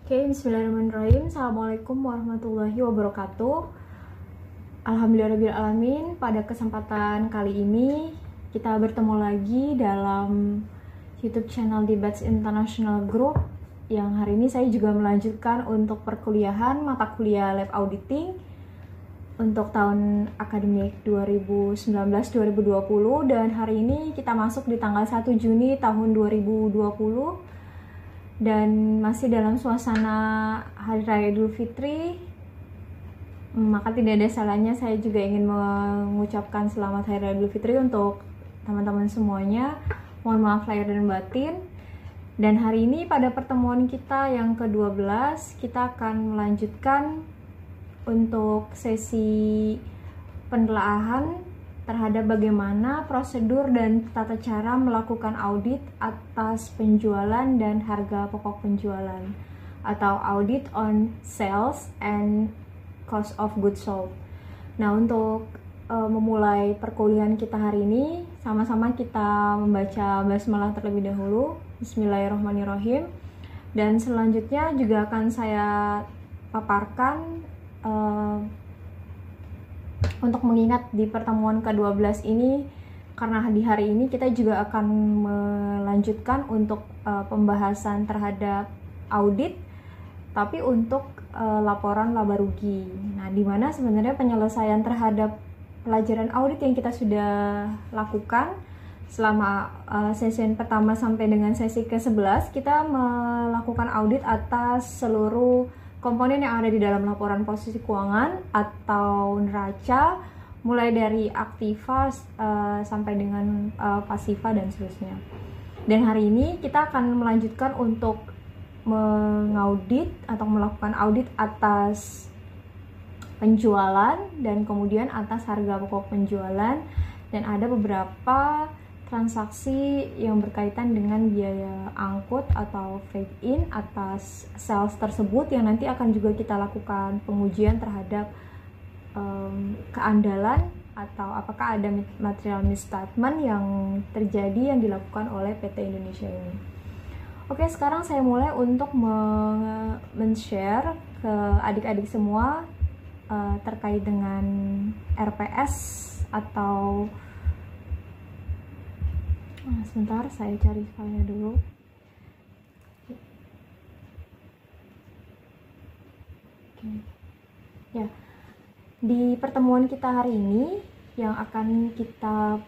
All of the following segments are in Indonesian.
Oke, bismillahirrahmanirrahim. Assalamualaikum warahmatullahi wabarakatuh. Alhamdulillahirrahmanirrahim. Pada kesempatan kali ini kita bertemu lagi dalam YouTube channel Debates International Group, yang hari ini saya juga melanjutkan untuk perkuliahan mata kuliah Lab Auditing untuk tahun akademik 2019-2020, dan hari ini kita masuk di tanggal 1 Juni tahun 2020 dan masih dalam suasana Hari Raya Idul Fitri. Maka tidak ada salahnya saya juga ingin mengucapkan selamat Hari Raya Idul Fitri untuk teman-teman semuanya. Mohon maaf lahir dan batin. Dan hari ini pada pertemuan kita yang ke-12, kita akan melanjutkan untuk sesi penelaahan terhadap bagaimana prosedur dan tata cara melakukan audit atas penjualan dan harga pokok penjualan, atau audit on sales and cost of goods sold. Nah, untuk memulai perkuliahan kita hari ini, sama-sama kita membaca basmalah terlebih dahulu. Bismillahirrahmanirrahim. Dan selanjutnya juga akan saya paparkan untuk mengingat di pertemuan ke-12 ini, karena di hari ini kita juga akan melanjutkan untuk pembahasan terhadap audit, tapi untuk laporan laba rugi. Nah, di mana sebenarnya penyelesaian terhadap pelajaran audit yang kita sudah lakukan selama sesi pertama sampai dengan sesi ke-11, kita melakukan audit atas seluruh komponen yang ada di dalam laporan posisi keuangan atau neraca, mulai dari aktiva sampai dengan pasiva dan seterusnya. Dan hari ini kita akan melanjutkan untuk mengaudit atau melakukan audit atas penjualan dan kemudian atas harga pokok penjualan, dan ada beberapa transaksi yang berkaitan dengan biaya angkut atau freight in atas sales tersebut, yang nanti akan juga kita lakukan pengujian terhadap keandalan atau apakah ada material misstatement yang terjadi yang dilakukan oleh PT Indonesia ini. Oke, sekarang saya mulai untuk men-share ke adik-adik semua terkait dengan RPS atau sebentar, saya cari filenya dulu. Oke. Ya, di pertemuan kita hari ini yang akan kita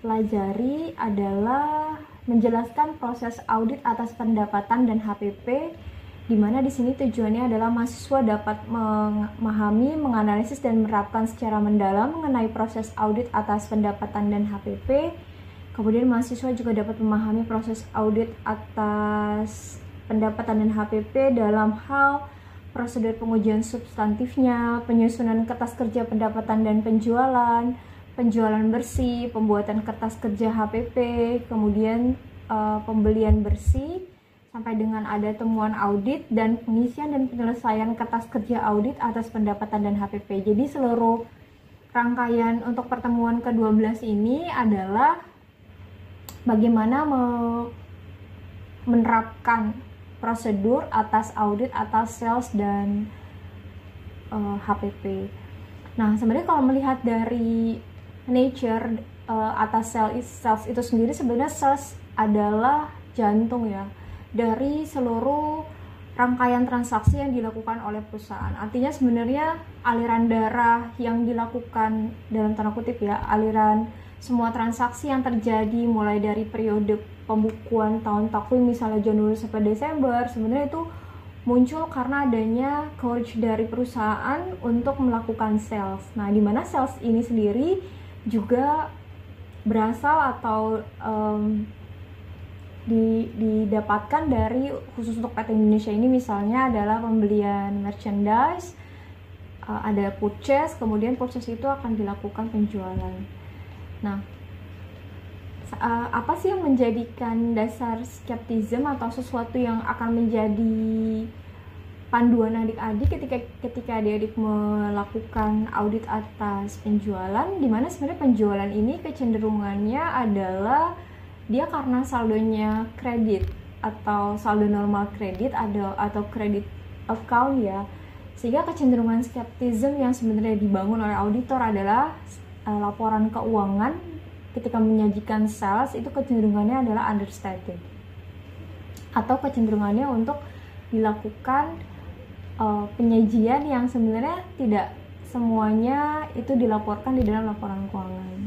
pelajari adalah menjelaskan proses audit atas pendapatan dan HPP, di mana di sini tujuannya adalah mahasiswa dapat memahami, menganalisis dan menerapkan secara mendalam mengenai proses audit atas pendapatan dan HPP. Kemudian mahasiswa juga dapat memahami proses audit atas pendapatan dan HPP dalam hal prosedur pengujian substantifnya, penyusunan kertas kerja pendapatan dan penjualan, penjualan bersih, pembuatan kertas kerja HPP, kemudian pembelian bersih, sampai dengan ada temuan audit dan pengisian dan penyelesaian kertas kerja audit atas pendapatan dan HPP. Jadi seluruh rangkaian untuk pertemuan ke-12 ini adalah bagaimana menerapkan prosedur atas audit atas sales dan HPP. Nah, sebenarnya kalau melihat dari nature atas sales itu sendiri, sebenarnya sales adalah jantung ya dari seluruh rangkaian transaksi yang dilakukan oleh perusahaan. Artinya sebenarnya aliran darah yang dilakukan, dalam tanda kutip ya, aliran semua transaksi yang terjadi mulai dari periode pembukuan tahun takwim misalnya Januari sampai Desember, sebenarnya itu muncul karena adanya courage dari perusahaan untuk melakukan sales. Nah, di mana sales ini sendiri juga berasal atau didapatkan dari, khusus untuk PT Indonesia ini misalnya adalah pembelian merchandise, ada purchase, kemudian proses itu akan dilakukan penjualan. Nah, apa sih yang menjadikan dasar skeptisism atau sesuatu yang akan menjadi panduan adik-adik ketika adik-adik melakukan audit atas penjualan, dimana sebenarnya penjualan ini kecenderungannya adalah dia karena saldonya kredit. atau saldo normal kredit atau kredit account ya. Sehingga kecenderungan skeptism yang sebenarnya dibangun oleh auditor adalah laporan keuangan ketika menyajikan sales itu kecenderungannya adalah understated, atau kecenderungannya untuk dilakukan penyajian yang sebenarnya tidak semuanya itu dilaporkan di dalam laporan keuangan.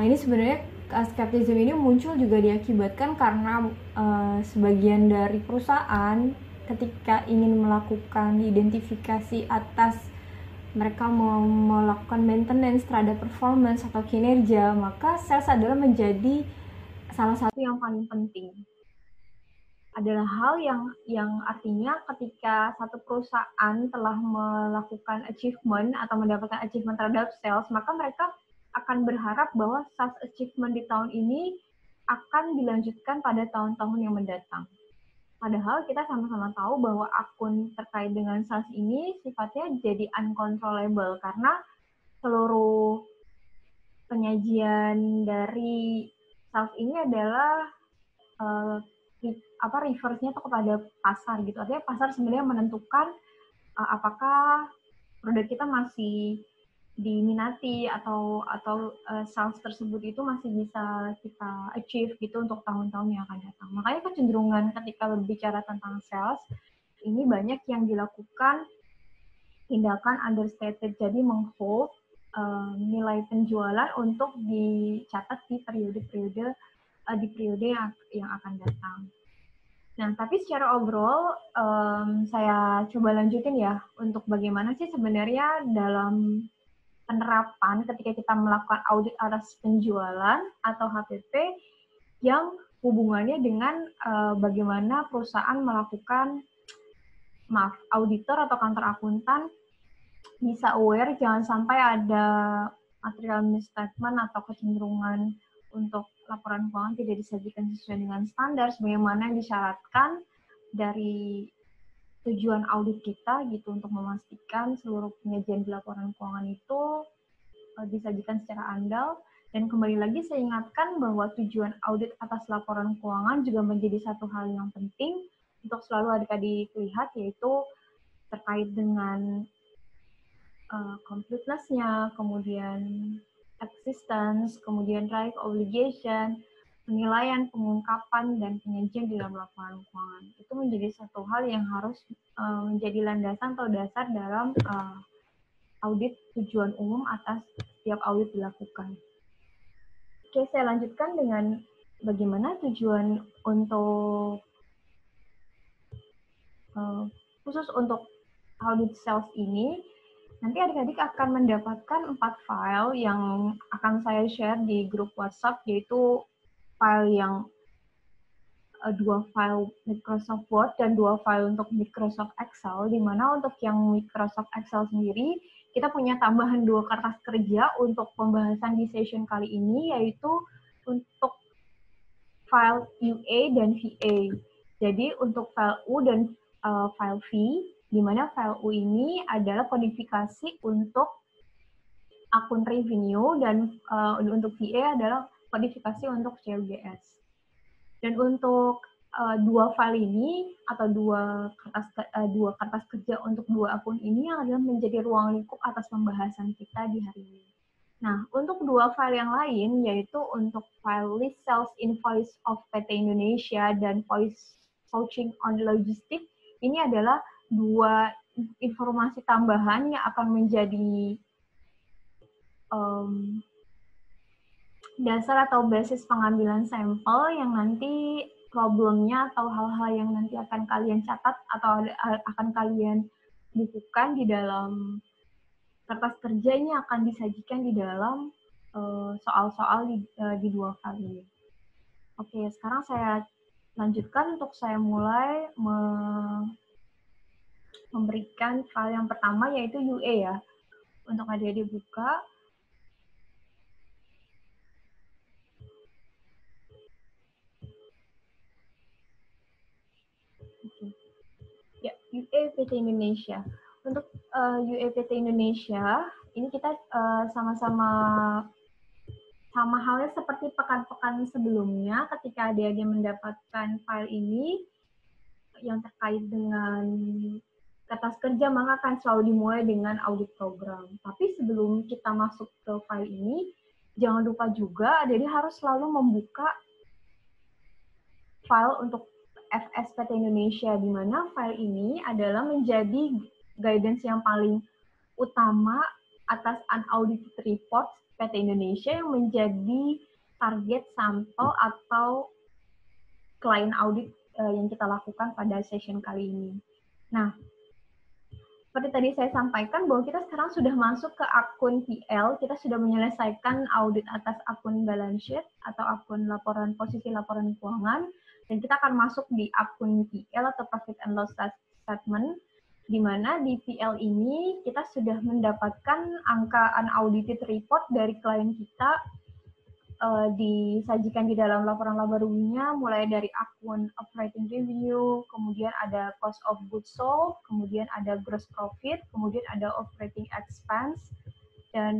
Ini sebenarnya skeptisisme ini muncul juga diakibatkan karena sebagian dari perusahaan ketika ingin melakukan identifikasi atas mereka mau melakukan maintenance terhadap performance atau kinerja, maka sales adalah menjadi salah satu yang paling penting. Adalah hal yang artinya ketika satu perusahaan telah melakukan achievement atau mendapatkan achievement terhadap sales, maka mereka akan berharap bahwa sales achievement di tahun ini akan dilanjutkan pada tahun-tahun yang mendatang. Padahal kita sama-sama tahu bahwa akun terkait dengan sales ini sifatnya jadi uncontrollable karena seluruh penyajian dari sales ini adalah reverse-nya tuh kepada pasar gitu. Artinya pasar sebenarnya menentukan apakah produk kita masih diminati atau sales tersebut itu masih bisa kita achieve gitu untuk tahun-tahun yang akan datang. Makanya kecenderungan ketika berbicara tentang sales ini banyak yang dilakukan tindakan understated, jadi menghold nilai penjualan untuk dicatat di periode yang akan datang. Nah, tapi secara overall saya coba lanjutin ya untuk bagaimana sih sebenarnya dalam penerapan ketika kita melakukan audit atas penjualan atau HPP yang hubungannya dengan bagaimana perusahaan melakukan auditor atau kantor akuntan bisa aware jangan sampai ada material misstatement atau kecenderungan untuk laporan keuangan tidak disajikan sesuai dengan standar sebagaimana yang disyaratkan dari tujuan audit kita gitu untuk memastikan seluruh penyajian di laporan keuangan itu disajikan secara andal. Dan kembali lagi saya ingatkan bahwa tujuan audit atas laporan keuangan juga menjadi satu hal yang penting untuk selalu adik-adik lihat, yaitu terkait dengan completeness-nya, kemudian existence, kemudian right obligation, penilaian, pengungkapan, dan penyajian di dalam laporan keuangan. Itu menjadi satu hal yang harus menjadi landasan atau dasar dalam audit tujuan umum atas setiap audit dilakukan. Oke, saya lanjutkan dengan bagaimana tujuan untuk khusus untuk audit sales ini. Nanti adik-adik akan mendapatkan 4 file yang akan saya share di grup WhatsApp, yaitu file yang 2 file Microsoft Word dan 2 file untuk Microsoft Excel, di mana untuk yang Microsoft Excel sendiri, kita punya tambahan 2 kertas kerja untuk pembahasan di session kali ini, yaitu untuk file UA dan VA. Jadi untuk file U dan file V, di mana file U ini adalah kodifikasi untuk akun revenue dan untuk VA adalah kodifikasi untuk COGS. Dan untuk 2 file ini atau dua kertas kerja untuk 2 akun ini yang adalah menjadi ruang lingkup atas pembahasan kita di hari ini. Nah, untuk 2 file yang lain, yaitu untuk file list sales invoice of PT Indonesia dan voice coaching on logistik, ini adalah 2 informasi tambahan yang akan menjadi dasar atau basis pengambilan sampel yang nanti problemnya atau hal-hal yang nanti akan kalian catat atau akan kalian bukukan di dalam kertas kerja ini akan disajikan di dalam soal-soal di 2 file ini. Oke, sekarang saya lanjutkan untuk saya mulai memberikan file yang pertama, yaitu UA ya. Untuk adik-adik buka. Ya, UA PT Indonesia. Untuk UA PT Indonesia, ini kita sama-sama sama halnya seperti pekan-pekan sebelumnya, ketika adik-adik mendapatkan file ini yang terkait dengan kertas kerja, maka akan selalu dimulai dengan audit program. Tapi sebelum kita masuk ke file ini, jangan lupa juga adik-adik harus selalu membuka file untuk FSPT Indonesia, di mana file ini adalah menjadi guidance yang paling utama atas unaudited report PT Indonesia yang menjadi target sampel atau client audit yang kita lakukan pada session kali ini. Nah, seperti tadi saya sampaikan bahwa kita sekarang sudah masuk ke akun PL, kita sudah menyelesaikan audit atas akun balance sheet atau akun laporan posisi laporan keuangan, dan kita akan masuk di akun PL atau profit and loss statement, di mana di PL ini kita sudah mendapatkan angka unaudited report dari klien kita disajikan di dalam laporan laba ruginya, mulai dari akun operating revenue, kemudian ada cost of goods sold, kemudian ada gross profit, kemudian ada operating expense, dan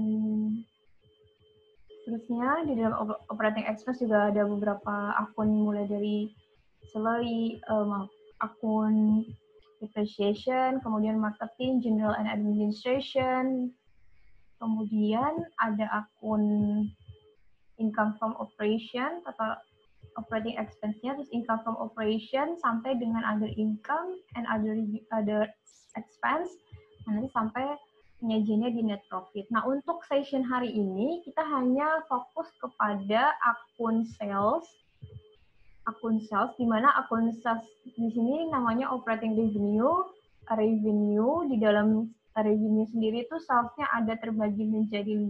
seterusnya. Di dalam operating expense juga ada beberapa akun, mulai dari salary, akun depreciation, kemudian marketing, general and administration, kemudian ada akun income from operation atau operating expense-nya, terus income from operation sampai dengan other income and other expense, nanti sampai penyajiannya di net profit. Nah, untuk session hari ini kita hanya fokus kepada akun sales, di mana akun sales di sini namanya operating revenue. Di dalam revenue sendiri itu sales-nya ada terbagi menjadi 5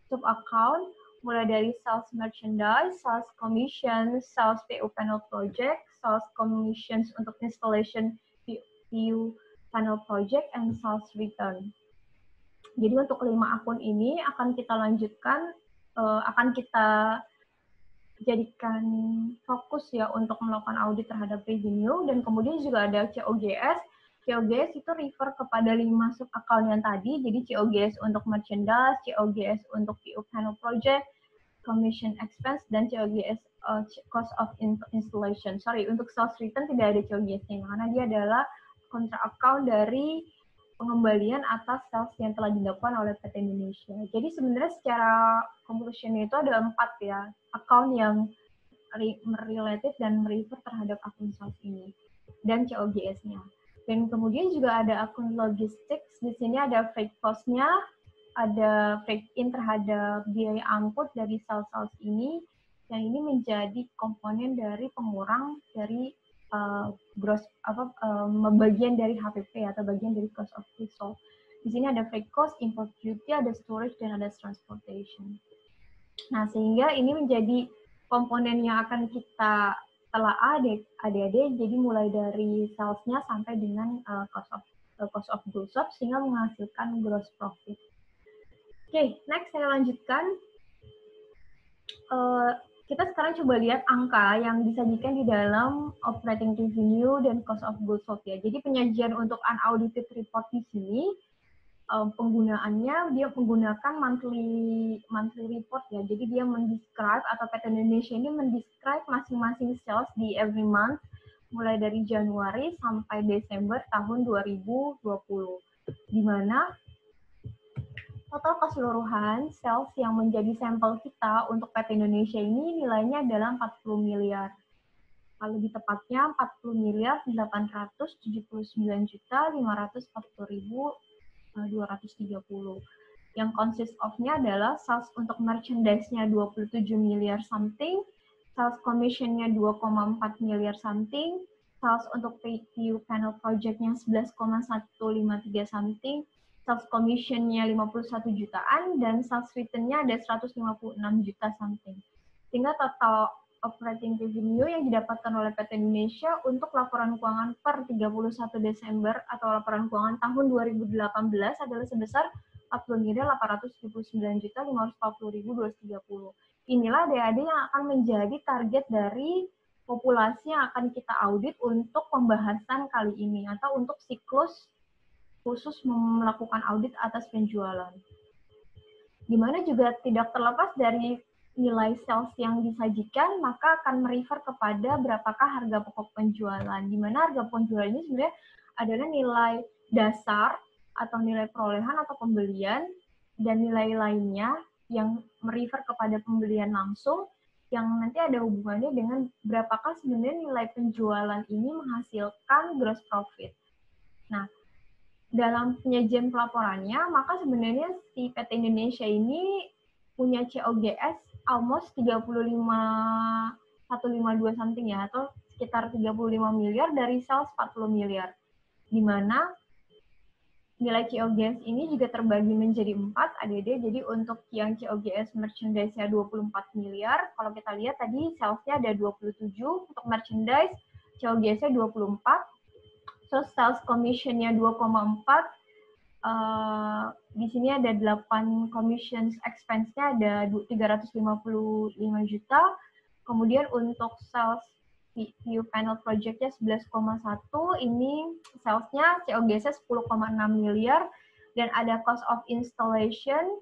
sub account, mulai dari sales merchandise, sales commission, sales PU panel project, sales commissions untuk installation PU panel project, and sales return. Jadi untuk 5 akun ini akan kita lanjutkan, akan kita jadikan fokus ya untuk melakukan audit terhadap revenue, dan kemudian juga ada COGS. COGS itu refer kepada 5 sub account yang tadi, jadi COGS untuk merchandise, COGS untuk PO panel project, commission expense, dan COGS cost of installation. Sorry, untuk sales return tidak ada COGS-nya, karena dia adalah kontra account dari pengembalian atas sales yang telah dilakukan oleh PT Indonesia. Jadi sebenarnya secara computation itu ada 4 ya, account yang related dan merefer terhadap akun sales ini, dan COGS-nya. Dan kemudian juga ada akun logistics, di sini ada freight cost-nya, ada freight in terhadap biaya angkut dari sales ini, yang ini menjadi komponen dari pengurang dari bagian dari HPP atau bagian dari cost of goods sold. Di sini ada freight cost, import duty, ada storage, dan ada transportation. Nah, sehingga ini menjadi komponen yang akan kita telah adik-adik, jadi mulai dari sales-nya sampai dengan cost of goods sold, sehingga menghasilkan gross profit. Oke, next saya lanjutkan. Kita sekarang coba lihat angka yang disajikan di dalam operating revenue dan cost of goods sold ya. Jadi penyajian untuk unaudited report di sini, penggunaannya dia menggunakan monthly report ya. Jadi dia mendescribe, atau PT Indonesia ini mendescribe masing-masing sales di every month, mulai dari Januari sampai Desember tahun 2020. Di mana total keseluruhan sales yang menjadi sampel kita untuk PT Indonesia ini nilainya adalah 40 miliar. Lebih tepatnya 40.089.540.230. Yang consist of-nya adalah sales untuk merchandise-nya 27 miliar something, sales commission-nya 2,4 miliar something, sales untuk PU panel project-nya 11,153 something, sales commission-nya 51 jutaan, dan sales return-nya ada 156 juta something. Sehingga total operating revenue yang didapatkan oleh PT Indonesia untuk laporan keuangan per 31 Desember atau laporan keuangan tahun 2018 adalah sebesar 40.899.540.230. Inilah adik-adik yang akan menjadi target dari populasi yang akan kita audit untuk pembahasan kali ini, atau untuk siklus khusus melakukan audit atas penjualan. Di mana juga tidak terlepas dari nilai sales yang disajikan, maka akan merefer kepada berapakah harga pokok penjualan. Di mana harga penjualan ini sebenarnya adalah nilai dasar atau nilai perolehan atau pembelian, dan nilai lainnya yang merefer kepada pembelian langsung, yang nanti ada hubungannya dengan berapakah sebenarnya nilai penjualan ini menghasilkan gross profit. Nah, dalam penyajian pelaporannya, maka sebenarnya si PT Indonesia ini punya COGS almost 152 something ya, atau sekitar 35 miliar dari sales 40 miliar. Di mana nilai COGS ini juga terbagi menjadi 4, ADD. Jadi untuk yang COGS merchandise-nya 24 miliar, kalau kita lihat tadi sales-nya ada 27, untuk merchandise COGS-nya 24, terus sales commission-nya 2,4, di sini ada 8 commission expense-nya ada 355 juta. Kemudian untuk sales PU panel project-nya 11,1, ini sales-nya COGS-nya 10,6 miliar, dan ada cost of installation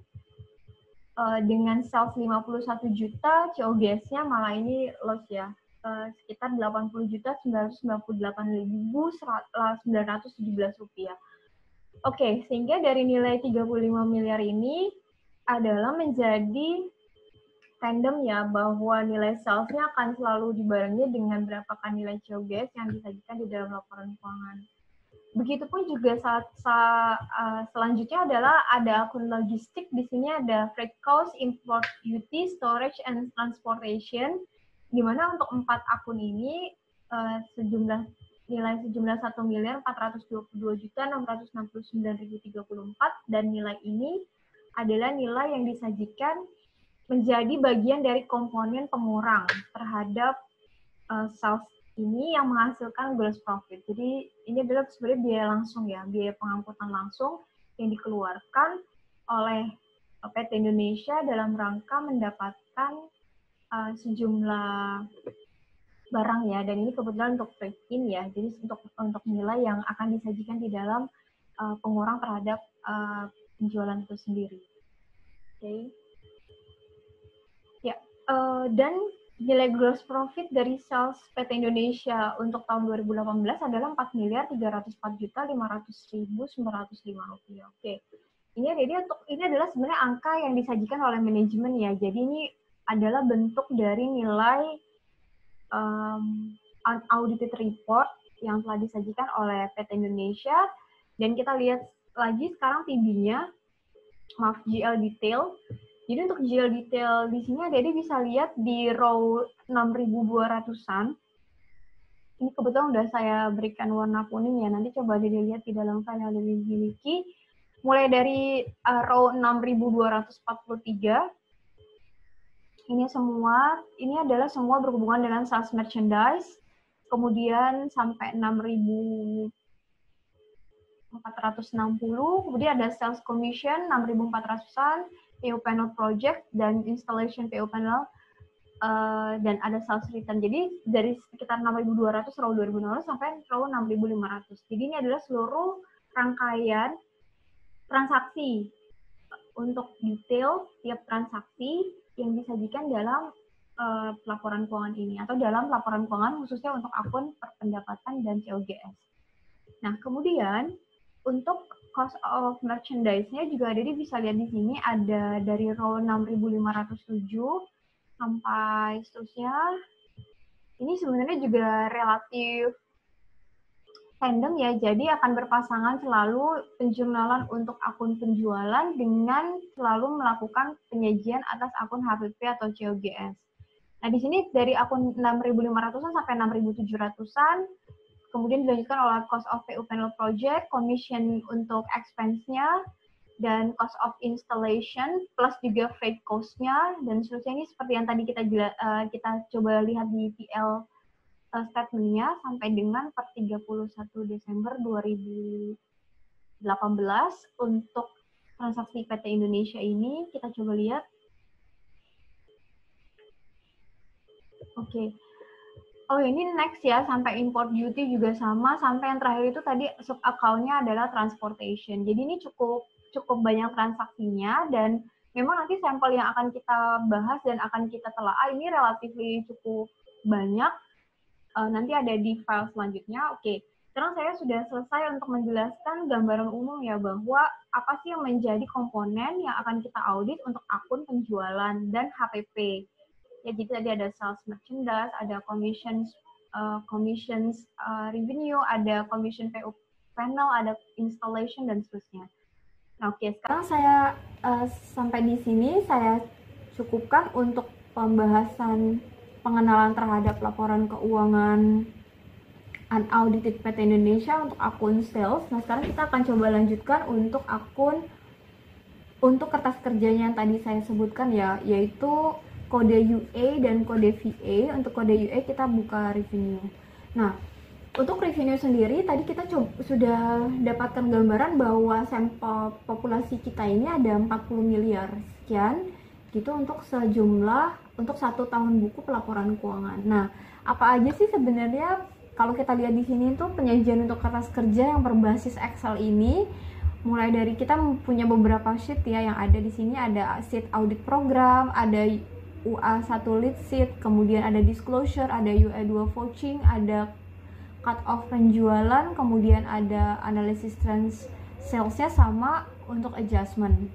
dengan sales 51 juta, COGS-nya malah ini loss ya, sekitar 80.998.917 rupiah. Oke, sehingga dari nilai 35 miliar ini adalah menjadi tandem ya, bahwa nilai sales-nya akan selalu dibarengi dengan berapakah nilai COGS yang disajikan di dalam laporan keuangan. Begitupun juga selanjutnya adalah ada akun logistik. Di sini ada freight cost, import duty, storage, and transportation, di mana untuk 4 akun ini nilai sejumlah 1.422.669.034, dan nilai ini adalah nilai yang disajikan menjadi bagian dari komponen pengurang terhadap sales ini yang menghasilkan gross profit. Jadi ini adalah sebenarnya biaya langsung ya, biaya pengangkutan langsung yang dikeluarkan oleh PT Indonesia dalam rangka mendapatkan sejumlah barang ya, dan ini kebetulan untuk trade-in ya, jadi untuk nilai yang akan disajikan di dalam pengurang terhadap penjualan itu sendiri. Oke. Ya, dan nilai gross profit dari sales PT Indonesia untuk tahun 2018 adalah 4.304.500.905 rupiah. Oke, ini adalah sebenarnya angka yang disajikan oleh manajemen ya. Jadi ini adalah bentuk dari nilai unaudited report yang telah disajikan oleh PT Indonesia. Dan kita lihat lagi sekarang TB-nya, maaf, GL detail. Jadi untuk GL detail di sini Dede bisa lihat di row 6.200-an. Ini kebetulan udah saya berikan warna kuning ya. Nanti coba Dede lihat di dalam file yang Dede miliki. Mulai dari row 6.243. Ini adalah semua berhubungan dengan sales merchandise. Kemudian sampai 6.460. Kemudian ada sales commission 6.400-an. PO panel project dan installation PO panel, dan ada sales return. Jadi dari sekitar 6.200 row 2016 sampai row 6.500. Jadi ini adalah seluruh rangkaian transaksi untuk detail tiap transaksi yang disajikan dalam laporan keuangan ini, atau dalam laporan keuangan khususnya untuk akun pendapatan dan COGS. Nah, kemudian untuk cost of merchandise-nya juga Dede bisa lihat di sini ada dari row 6.507 sampai seterusnya. Ini sebenarnya juga relatif tandem ya, jadi akan berpasangan selalu penjurnalan untuk akun penjualan dengan selalu melakukan penyajian atas akun HPP atau COGS. Nah, di sini dari akun 6.500-an sampai 6.700-an, kemudian dilanjutkan oleh cost of PU panel project, commission untuk expense-nya, dan cost of installation, plus juga freight cost-nya, dan seterusnya. Ini seperti yang tadi kita coba lihat di PL statement-nya sampai dengan per 31 Desember 2018 untuk transaksi PT Indonesia ini. Kita coba lihat. Oke. Oh, ini next ya, sampai import duty juga sama, sampai yang terakhir itu tadi sub account-nya adalah transportation. Jadi ini cukup banyak transaksinya, dan memang nanti sampel yang akan kita bahas dan akan kita telaah ini relatif cukup banyak. Nanti ada di file selanjutnya. Oke, sekarang saya sudah selesai untuk menjelaskan gambaran umum ya, bahwa apa sih yang menjadi komponen yang akan kita audit untuk akun penjualan dan HPP. Ya, jadi tadi ada sales merchandise, ada commissions revenue, ada commission PO panel, ada installation, dan seterusnya. Nah, oke, sekarang saya sampai di sini saya cukupkan untuk pembahasan pengenalan terhadap laporan keuangan unaudited PT Indonesia untuk akun sales. Nah, sekarang kita akan coba lanjutkan untuk kertas kerjanya yang tadi saya sebutkan ya, yaitu kode UA dan kode VA. Untuk kode UA kita buka revenue. Nah, untuk revenue sendiri tadi kita sudah dapatkan gambaran bahwa sampel populasi kita ini ada 40 miliar sekian gitu untuk untuk 1 tahun buku pelaporan keuangan. Nah, apa aja sih sebenarnya kalau kita lihat di sini tuh penyajian untuk kertas kerja yang berbasis Excel ini? Mulai dari kita punya beberapa sheet ya yang ada di sini, ada sheet audit program, ada UA1 lead sheet, kemudian ada disclosure, ada UA2 vouching, ada cut off penjualan, kemudian ada analisis trends salesnya, sama untuk adjustment.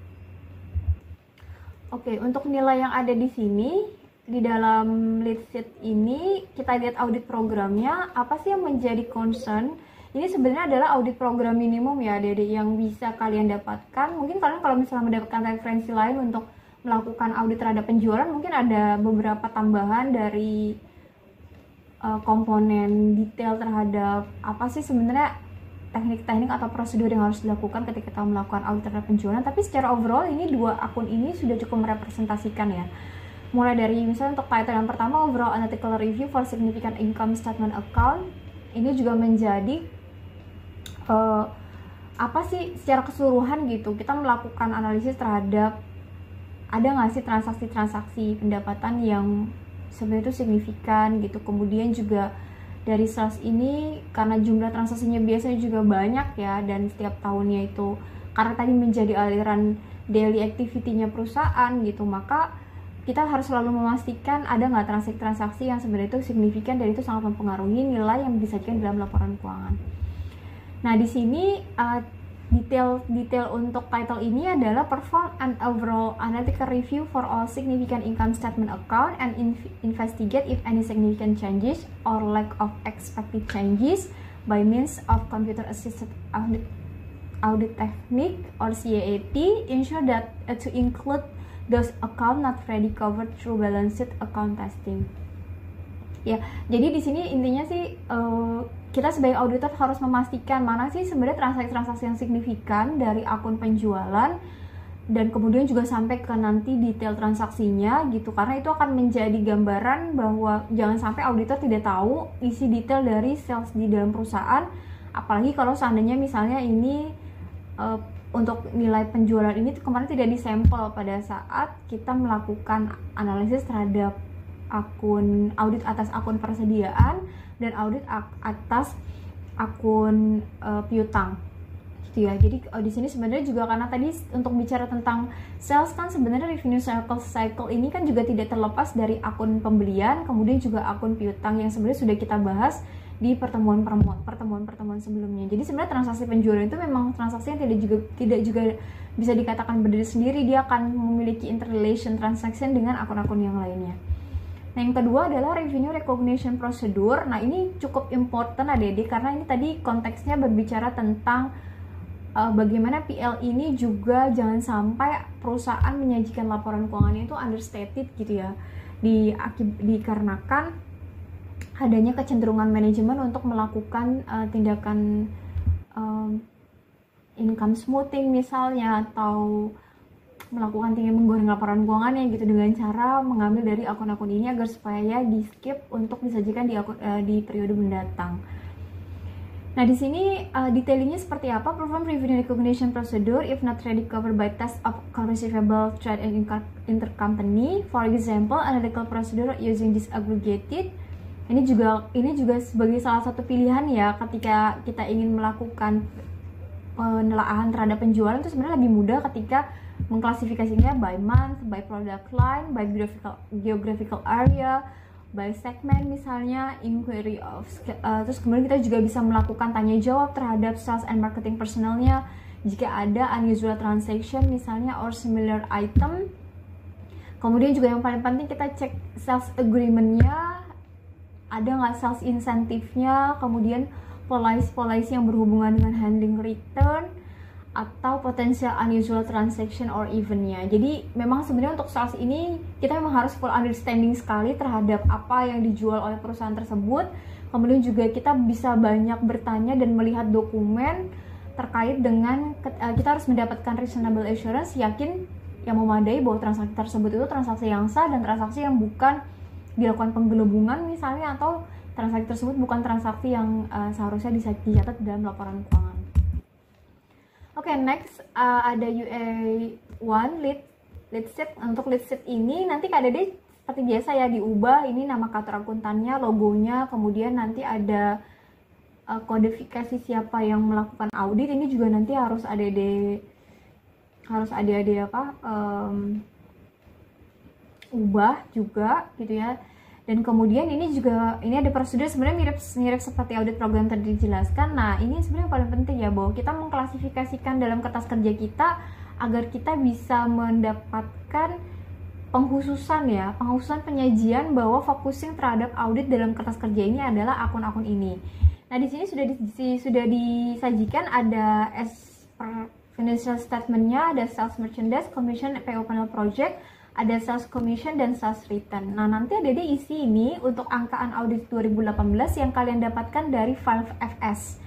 Oke, untuk nilai yang ada di sini di dalam lead sheet ini kita lihat audit programnya. Apa sih yang menjadi concern? Ini sebenarnya adalah audit program minimum ya, Dede, yang bisa kalian dapatkan. Mungkin kalian kalau misalnya mendapatkan referensi lain untuk melakukan audit terhadap penjualan, mungkin ada beberapa tambahan dari komponen detail terhadap apa sih sebenarnya teknik-teknik atau prosedur yang harus dilakukan ketika kita melakukan audit terhadap penjualan. Tapi secara overall ini dua akun ini sudah cukup merepresentasikan ya. Mulai dari misalnya untuk title yang pertama, overall analytical review for significant income statement account, ini juga menjadi apa sih secara keseluruhan gitu, kita melakukan analisis terhadap ada nggak sih transaksi-transaksi pendapatan yang sebenarnya itu signifikan gitu. Kemudian juga dari sales ini karena jumlah transaksinya biasanya juga banyak ya, dan setiap tahunnya itu karena tadi menjadi aliran daily activity-nya perusahaan gitu, maka kita harus selalu memastikan ada nggak transaksi-transaksi yang sebenarnya itu signifikan dan itu sangat mempengaruhi nilai yang disajikan dalam laporan keuangan. Nah, di sini detail untuk title ini adalah perform an overall analytical review for all significant income statement account and investigate if any significant changes or lack of expected changes by means of computer assisted audit technique or CAAT. Ensure that to include those account not ready covered through balance sheet account testing. Ya, jadi di sini intinya sih kita sebagai auditor harus memastikan mana sih sebenarnya transaksi-transaksi yang signifikan dari akun penjualan, dan kemudian juga sampai ke nanti detail transaksinya gitu, karena itu akan menjadi gambaran bahwa jangan sampai auditor tidak tahu isi detail dari sales di dalam perusahaan, apalagi kalau seandainya misalnya ini untuk nilai penjualan ini kemarin tidak disampel pada saat kita melakukan analisis terhadap akun audit atas akun persediaan dan audit atas akun piutang gitu ya. Jadi di sini sebenarnya juga karena tadi untuk bicara tentang sales kan sebenarnya revenue cycle ini kan juga tidak terlepas dari akun pembelian, kemudian juga akun piutang yang sebenarnya sudah kita bahas di pertemuan sebelumnya. Jadi sebenarnya transaksi penjualan itu memang transaksi yang tidak juga bisa dikatakan berdiri sendiri, dia akan memiliki interrelation transaction dengan akun-akun yang lainnya. Nah, yang kedua adalah revenue recognition procedure. Nah, ini cukup important adik-adik karena ini tadi konteksnya berbicara tentang bagaimana PL ini juga jangan sampai perusahaan menyajikan laporan keuangannya itu understated gitu ya. Dikarenakan adanya kecenderungan manajemen untuk melakukan tindakan income smoothing misalnya, atau melakukan tinggi menggoreng laporan keuangannya gitu dengan cara mengambil dari akun-akun ini agar supaya di skip untuk disajikan di periode mendatang. Nah, di sini detailingnya seperti apa? Perform revenue recognition procedure if not ready covered by test of account receivable trade and intercompany. For example, analytical procedure using disaggregated. Ini juga sebagai salah satu pilihan ya ketika kita ingin melakukan penelaahan terhadap penjualan itu sebenarnya lebih mudah ketika mengklasifikasinya by month, by product line, by geographical area, by segment misalnya, inquiry of terus kemudian kita juga bisa melakukan tanya jawab terhadap sales and marketing personalnya jika ada unusual transaction misalnya or similar item. Kemudian juga yang paling penting kita cek sales agreement-nya, ada nggak sales insentifnya, kemudian policy yang berhubungan dengan handling return atau potensial unusual transaction or event-nya. Jadi memang sebenarnya untuk sales ini kita memang harus full understanding sekali terhadap apa yang dijual oleh perusahaan tersebut. Kemudian juga kita bisa banyak bertanya dan melihat dokumen terkait dengan kita harus mendapatkan reasonable assurance, yakin yang memadai bahwa transaksi tersebut itu transaksi yang sah dan transaksi yang bukan dilakukan penggelembungan misalnya, atau transaksi tersebut bukan transaksi yang seharusnya dicatat dalam laporan keuangan. Oke, next ada UA1 lead sheet. Untuk lead sheet ini nanti Kak Dede seperti biasa ya diubah, ini nama kantor akuntannya, logonya, kemudian nanti ada kodifikasi siapa yang melakukan audit. Ini juga nanti harus ada ubah juga gitu ya. Dan kemudian ini ada prosedur sebenarnya mirip seperti audit program tadi dijelaskan. Nah, ini sebenarnya yang paling penting ya, bahwa kita mengklasifikasikan dalam kertas kerja kita agar kita bisa mendapatkan pengkhususan penyajian bahwa focusing terhadap audit dalam kertas kerja ini adalah akun-akun ini. Nah, di sini sudah disajikan ada financial statement-nya, ada sales merchandise, commission, PO panel project, ada sales commission dan sales return. Nah, nanti ada isi ini untuk angkaan audit 2018 yang kalian dapatkan dari file FS.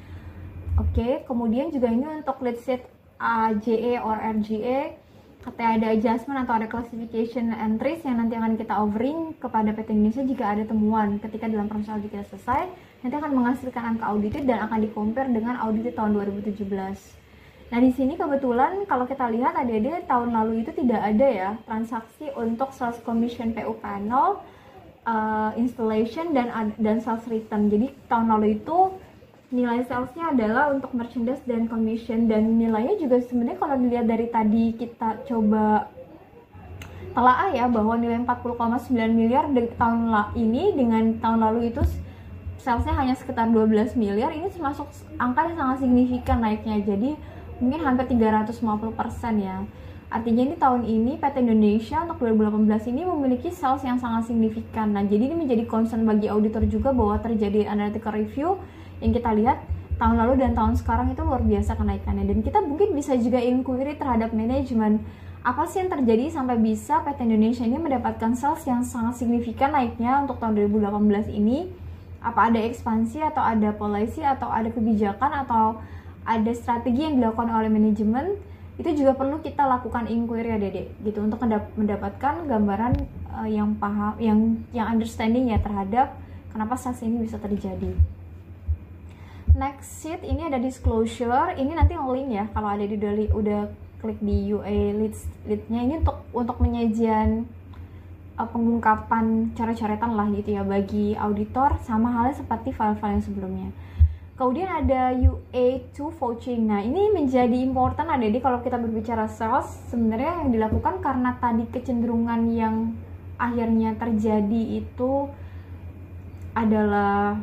Oke, kemudian juga ini untuk lead sheet AJE or RGE, katanya ada adjustment atau ada classification entries yang nanti akan kita offering kepada PT Indonesia jika ada temuan ketika dalam proses audit kita selesai, nanti akan menghasilkan angka audited dan akan di-compare dengan audit tahun 2017. Nah, di sini kebetulan kalau kita lihat adik-adik tahun lalu itu tidak ada ya transaksi untuk sales commission PU panel, installation dan sales return. Jadi tahun lalu itu nilai salesnya adalah untuk merchandise dan commission, dan nilainya juga sebenarnya kalau dilihat dari tadi kita coba telaah ya, bahwa nilai 40,9 miliar tahun ini dengan tahun lalu itu salesnya hanya sekitar 12 miliar. Ini termasuk angka yang sangat signifikan naiknya, jadi mungkin hampir 350% ya. Artinya ini tahun ini PT Indonesia untuk 2018 ini memiliki sales yang sangat signifikan. Nah, jadi ini menjadi concern bagi auditor juga bahwa terjadi analytical review yang kita lihat tahun lalu dan tahun sekarang itu luar biasa kenaikannya. Dan kita mungkin bisa juga inquiry terhadap manajemen, apa sih yang terjadi sampai bisa PT Indonesia ini mendapatkan sales yang sangat signifikan naiknya untuk tahun 2018 ini. Apa ada ekspansi atau ada policy atau ada kebijakan atau ada strategi yang dilakukan oleh manajemen. Itu juga perlu kita lakukan inquiry ya Dede gitu, untuk mendapatkan gambaran yang paham, yang understanding ya terhadap kenapa sales ini bisa terjadi. Next sheet ini ada disclosure. Ini nanti nge-link ya kalau ada udah klik di UA lead-nya. Ini untuk penyajian pengungkapan coret-coretan lah gitu ya bagi auditor, sama halnya seperti file-file yang sebelumnya. Kemudian ada UA2 vouching. Nah, ini menjadi important adik-adik kalau kita berbicara sales. Sebenarnya yang dilakukan karena tadi kecenderungan yang akhirnya terjadi itu adalah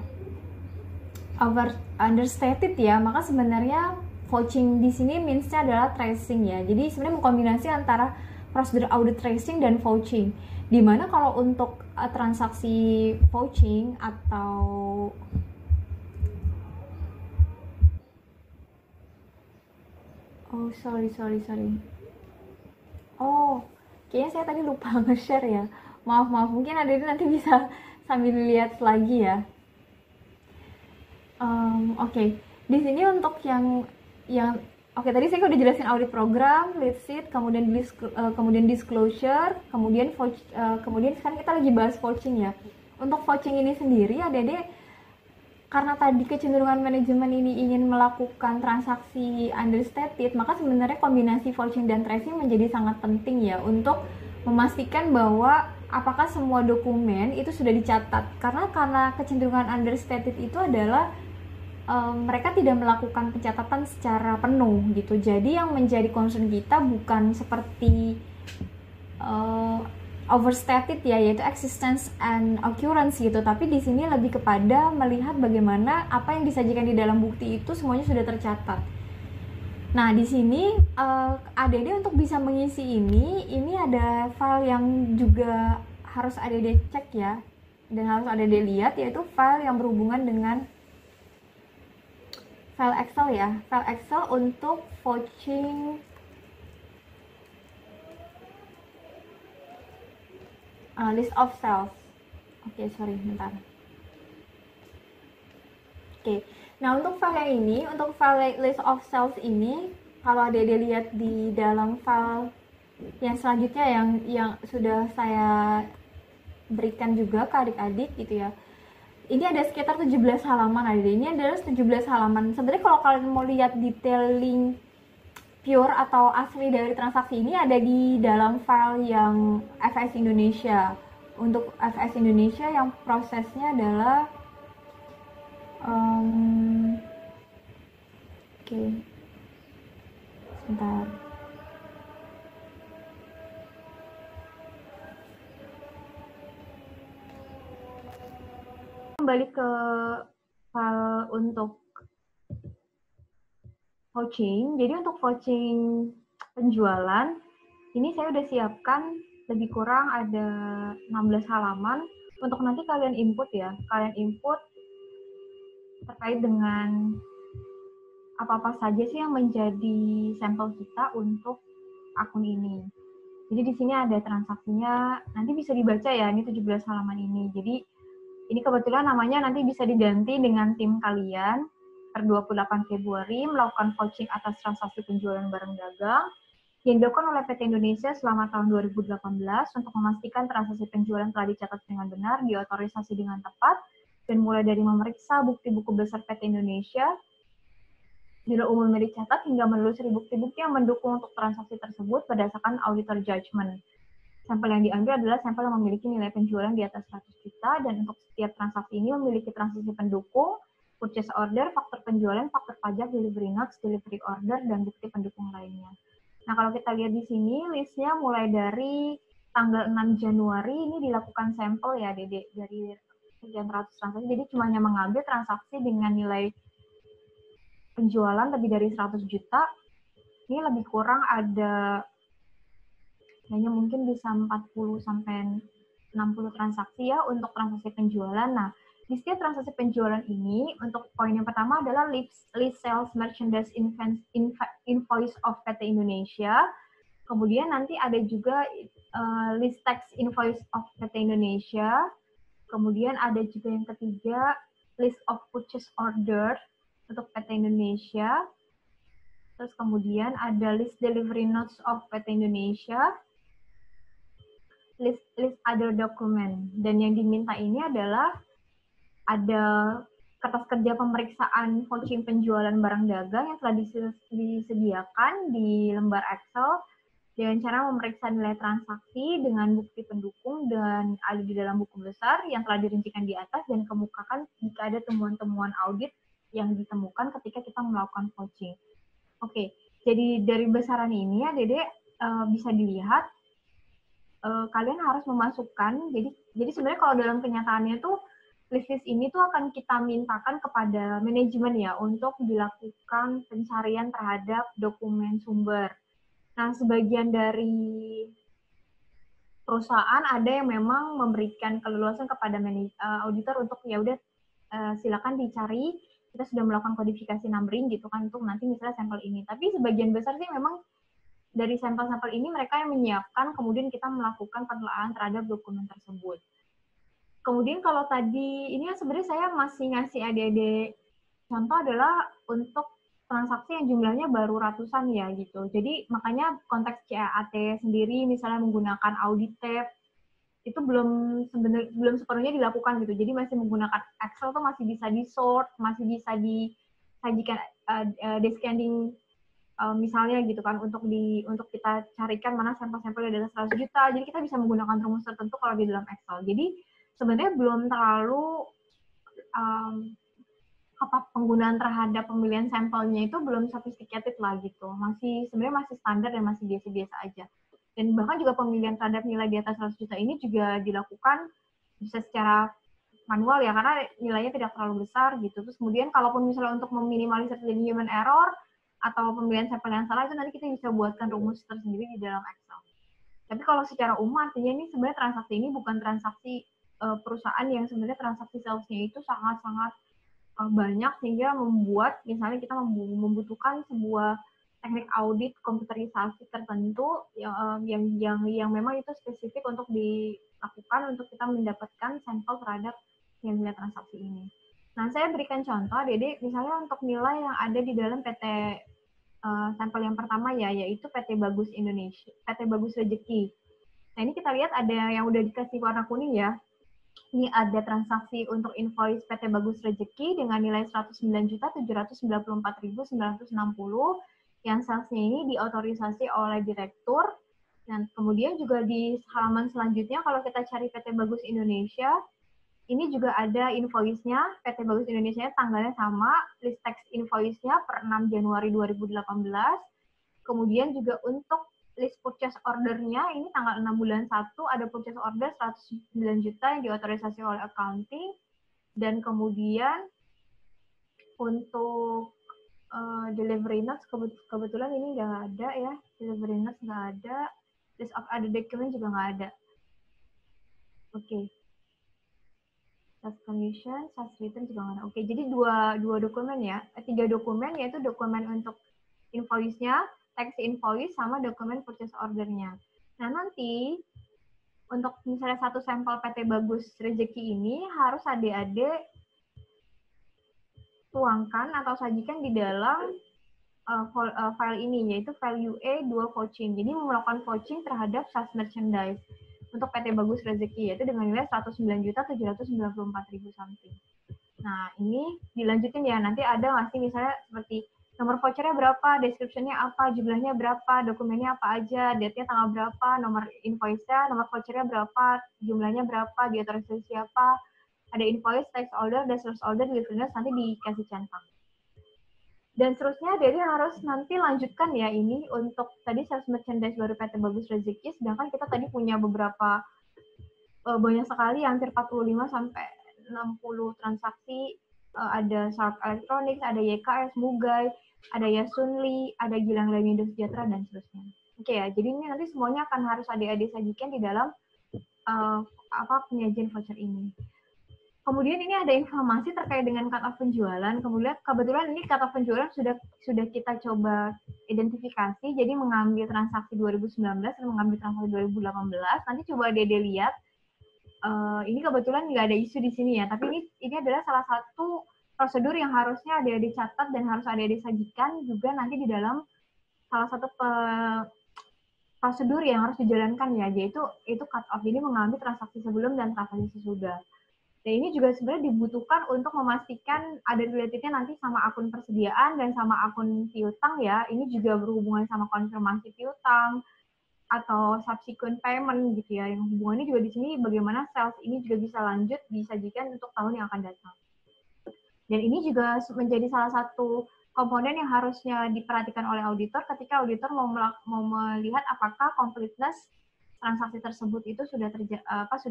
understated ya. Maka sebenarnya vouching di sini means-nya adalah tracing ya. Jadi sebenarnya mengkombinasi antara prosedur audit tracing dan vouching. Dimana kalau untuk transaksi vouching atau sorry. Kayaknya saya tadi lupa nge-share ya. Maaf, mungkin adik nanti bisa sambil lihat lagi ya. Oke. Di sini untuk yang tadi saya udah jelasin audit program, lead sheet, kemudian disclosure, kemudian sekarang kita lagi bahas vouching ya. Untuk vouching ini sendiri adik-adik, karena tadi kecenderungan manajemen ini ingin melakukan transaksi understated, maka sebenarnya kombinasi vouching dan tracing menjadi sangat penting ya untuk memastikan bahwa apakah semua dokumen itu sudah dicatat. Karena kecenderungan understated itu adalah mereka tidak melakukan pencatatan secara penuh gitu. Jadi yang menjadi concern kita bukan seperti overstated ya, yaitu existence and occurrence gitu, tapi di sini lebih kepada melihat bagaimana apa yang disajikan di dalam bukti itu semuanya sudah tercatat. Nah, di sini ADD untuk bisa mengisi ini ada file yang juga harus ADD cek ya, dan harus ADD lihat, yaitu file yang berhubungan dengan file Excel ya, file Excel untuk vouching list of cells. Oke, sorry, bentar. Oke, nah untuk file yang ini, untuk file list of cells ini, kalau ada lihat di dalam file yang selanjutnya yang sudah saya berikan juga ke adik-adik gitu ya. Ini ada sekitar 17 halaman ADD. Ini adalah 17 halaman. Sebenarnya kalau kalian mau lihat detailing pure atau asli dari transaksi ini ada di dalam file yang FS Indonesia. Untuk FS Indonesia yang prosesnya adalah oke, sebentar. Kembali ke file untuk vouching. Jadi untuk vouching penjualan, ini saya udah siapkan lebih kurang ada 16 halaman untuk nanti kalian input ya. Kalian input terkait dengan apa-apa saja sih yang menjadi sampel kita untuk akun ini. Jadi di sini ada transaksinya, nanti bisa dibaca ya, ini 17 halaman ini. Jadi ini kebetulan namanya nanti bisa diganti dengan tim kalian per 28 Februari melakukan vouching atas transaksi penjualan barang dagang yang dilakukan oleh PT Indonesia selama tahun 2018 untuk memastikan transaksi penjualan telah dicatat dengan benar, diotorisasi dengan tepat, dan mulai dari memeriksa bukti buku besar PT Indonesia, jurnal umumnya dicatat hingga menelusuri bukti-bukti yang mendukung untuk transaksi tersebut berdasarkan auditor judgment. Sampel yang diambil adalah sampel yang memiliki nilai penjualan di atas 100 juta dan untuk setiap transaksi ini memiliki transaksi pendukung, purchase order, faktur penjualan, faktur pajak, delivery notes, delivery order, dan bukti pendukung lainnya. Nah, kalau kita lihat di sini listnya mulai dari tanggal 6 Januari ini dilakukan sampel ya, Dede, dari sekian ratus transaksi. Jadi cuma hanya mengambil transaksi dengan nilai penjualan lebih dari 100 juta. Ini lebih kurang ada hanya mungkin bisa 40 sampai 60 transaksi ya untuk transaksi penjualan. Nah, di setiap transaksi penjualan ini, untuk poin yang pertama adalah list sales merchandise invoice of PT Indonesia. Kemudian nanti ada juga list tax invoice of PT Indonesia. Kemudian ada juga yang ketiga, list of purchase order untuk PT Indonesia. Terus kemudian ada list delivery notes of PT Indonesia. List other document, dan yang diminta ini adalah ada kertas kerja pemeriksaan vouching penjualan barang dagang yang telah disediakan di lembar Excel dengan cara memeriksa nilai transaksi dengan bukti pendukung dan ada di dalam buku besar yang telah dirincikan di atas dan kemukakan jika ada temuan-temuan audit yang ditemukan ketika kita melakukan vouching. Oke, jadi dari besaran ini ya Dede bisa dilihat kalian harus memasukkan, jadi sebenarnya kalau dalam kenyataannya tuh list ini tuh akan kita mintakan kepada manajemen ya untuk dilakukan pencarian terhadap dokumen sumber. Nah, sebagian dari perusahaan ada yang memang memberikan keleluasan kepada auditor untuk ya udah silakan dicari, kita sudah melakukan kodifikasi numbering gitu kan untuk nanti misalnya sampel ini. Tapi sebagian besar sih memang dari sampel-sampel ini mereka yang menyiapkan, kemudian kita melakukan penelaahan terhadap dokumen tersebut. Kemudian kalau tadi, ini sebenarnya saya masih ngasih adik-adik contoh adalah untuk transaksi yang jumlahnya baru ratusan ya gitu. Jadi makanya konteks CAT sendiri misalnya menggunakan audit tab, itu belum sepenuhnya dilakukan gitu. Jadi masih menggunakan Excel tuh masih bisa di-sort, masih bisa disajikan descending misalnya gitu kan untuk kita carikan mana sampel-sampel dari 100 juta. Jadi kita bisa menggunakan rumus tertentu kalau di dalam Excel. Jadi sebenarnya belum terlalu apa penggunaan terhadap pemilihan sampelnya itu belum sophisticated lah gitu. Sebenarnya masih standar dan masih biasa-biasa aja. Dan bahkan juga pemilihan terhadap nilai di atas 100 juta ini juga dilakukan bisa secara manual ya, karena nilainya tidak terlalu besar gitu. Terus kemudian kalaupun misalnya untuk meminimalisir terjadi human error atau pemilihan sampel yang salah, itu nanti kita bisa buatkan rumus tersendiri di dalam Excel. Tapi kalau secara umum artinya ini sebenarnya transaksi ini bukan transaksi perusahaan yang sebenarnya transaksi salesnya itu sangat-sangat banyak sehingga membuat misalnya kita membutuhkan sebuah teknik audit komputerisasi tertentu yang memang itu spesifik untuk dilakukan untuk kita mendapatkan sampel terhadap nilai transaksi ini. Nah, saya berikan contoh, Dede, misalnya untuk nilai yang ada di dalam PT sampel yang pertama ya, yaitu PT Bagus Indonesia, PT Bagus Rejeki. Nah, ini kita lihat ada yang udah dikasih warna kuning ya. Ini ada transaksi untuk invoice PT Bagus Rejeki dengan nilai 109.794.960 yang salesnya ini diotorisasi oleh direktur. Dan kemudian juga di halaman selanjutnya kalau kita cari PT Bagus Indonesia, ini juga ada invoice-nya, PT Bagus Indonesia tanggalnya sama, list text invoice-nya per 6 Januari 2018. Kemudian juga untuk list purchase order-nya, ini tanggal 6 bulan 1, ada purchase order 109 juta yang diotorisasi oleh accounting. Dan kemudian untuk delivery notes, kebetulan ini nggak ada ya, delivery notes nggak ada, list of other document juga nggak ada. Oke. Sales commission, sales return juga nggak ada. Oke, jadi dua dokumen ya, 3 dokumen, yaitu dokumen untuk invoice-nya, tax invoice, sama dokumen purchase order-nya. Nah, nanti untuk misalnya satu sampel PT Bagus Rejeki ini harus adik-adik tuangkan atau sajikan di dalam file ini, yaitu file UE 2 vouching. Jadi melakukan vouching terhadap sales merchandise untuk PT Bagus Rezeki, yaitu dengan nilai 109.794.000 something. Nah, ini dilanjutin ya, nanti ada nggak sih misalnya seperti nomor vouchernya berapa, description-nya apa, jumlahnya berapa, dokumennya apa aja, date-nya tanggal berapa, nomor invoice-nya, nomor vouchernya berapa, jumlahnya berapa, diotorisasi siapa, ada invoice, tax order, dan sales order, delivery notes, nanti dikasih centang. Dan seterusnya, jadi harus nanti lanjutkan ya ini untuk tadi sales merchandise baru PT Bagus Rezeki, sedangkan kita tadi punya beberapa, banyak sekali, hampir 45 sampai 60 transaksi, ada Sharp Electronics, ada YKS, Mugai, ada Yasunli, ada Gilang Lamindo Sejahtera, dan seterusnya. Oke ya, jadi ini nanti semuanya akan harus adik-adik sajikan di dalam penyajian voucher ini. Kemudian ini ada informasi terkait dengan cut off penjualan. Kebetulan ini cut off penjualan sudah kita coba identifikasi. Jadi mengambil transaksi 2019 dan mengambil transaksi 2018. Nanti coba Dede lihat. Ini kebetulan nggak ada isu di sini ya. Tapi ini adalah salah satu prosedur yang harusnya ada dicatat dan harus ada disajikan juga nanti di dalam salah satu prosedur yang harus dijalankan ya. Yaitu cut off ini mengambil transaksi sebelum dan transaksi sesudah. Dan ini juga sebenarnya dibutuhkan untuk memastikan ada relatednya nanti sama akun persediaan dan sama akun piutang ya. Ini juga berhubungan sama konfirmasi piutang atau subsequent payment gitu ya. Yang hubungannya juga di sini bagaimana sales ini juga bisa lanjut disajikan untuk tahun yang akan datang. Dan ini juga menjadi salah satu komponen yang harusnya diperhatikan oleh auditor ketika auditor mau melihat apakah completeness transaksi tersebut itu sudah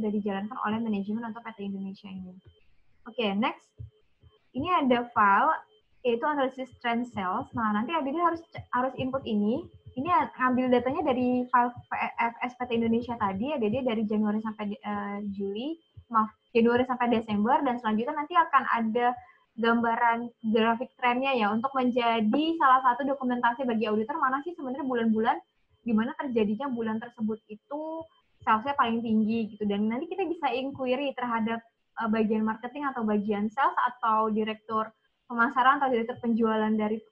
dijalankan oleh manajemen atau PT Indonesia ini. Oke, next. Ini ada file yaitu analisis trend sales. Nah, nanti ABD harus input ini. Ini ambil datanya dari file FSPT Indonesia tadi, ABD dari Januari sampai Januari sampai Desember, dan selanjutnya nanti akan ada gambaran grafik trennya ya untuk menjadi salah satu dokumentasi bagi auditor mana sih sebenarnya bulan-bulan di mana terjadinya bulan tersebut itu salesnya paling tinggi gitu. Dan nanti kita bisa inquiry terhadap bagian marketing atau bagian sales atau direktur pemasaran atau direktur penjualan dari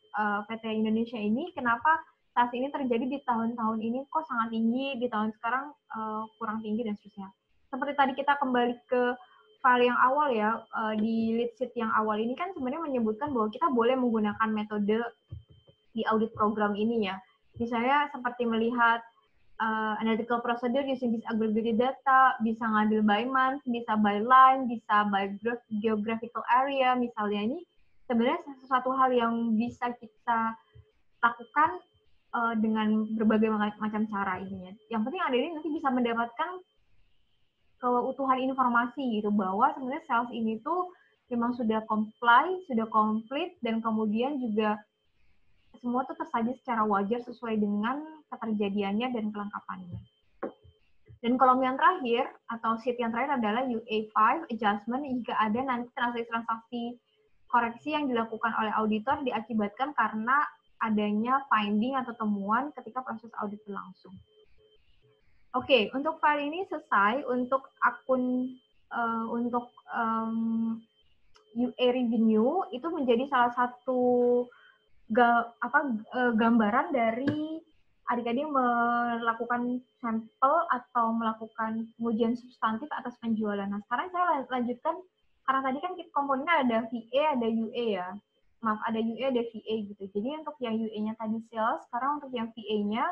PT Indonesia ini, kenapa sales ini terjadi di tahun-tahun ini kok sangat tinggi, di tahun sekarang kurang tinggi, dan seterusnya. Seperti tadi kita kembali ke file yang awal ya, di lead sheet yang awal ini kan sebenarnya menyebutkan bahwa kita boleh menggunakan metode di audit program ini ya. Misalnya seperti melihat analytical procedure using disaggregated data, bisa ngambil by month, bisa by line, bisa by geographical area, misalnya ini sebenarnya sesuatu hal yang bisa kita lakukan dengan berbagai macam cara ini. Yang penting ada ini nanti bisa mendapatkan keutuhan informasi gitu, bahwa sebenarnya sales ini tuh memang sudah comply, sudah complete, dan kemudian juga semua tuh tersaji secara wajar sesuai dengan keterjadiannya dan kelengkapannya. Dan kolom yang terakhir atau sheet yang terakhir adalah UA5 adjustment jika ada nanti transaksi-transaksi koreksi yang dilakukan oleh auditor diakibatkan karena adanya finding atau temuan ketika proses audit berlangsung. Oke, untuk file ini selesai. Untuk akun UA revenue itu menjadi salah satu gambaran dari adik-adik melakukan sampel atau melakukan pengujian substantif atas penjualan. Nah, sekarang saya lanjutkan, karena tadi kan komponennya ada VA, ada UA ya. Maaf, ada UA, ada VA gitu. Jadi untuk yang UA-nya tadi sales, sekarang untuk yang VA-nya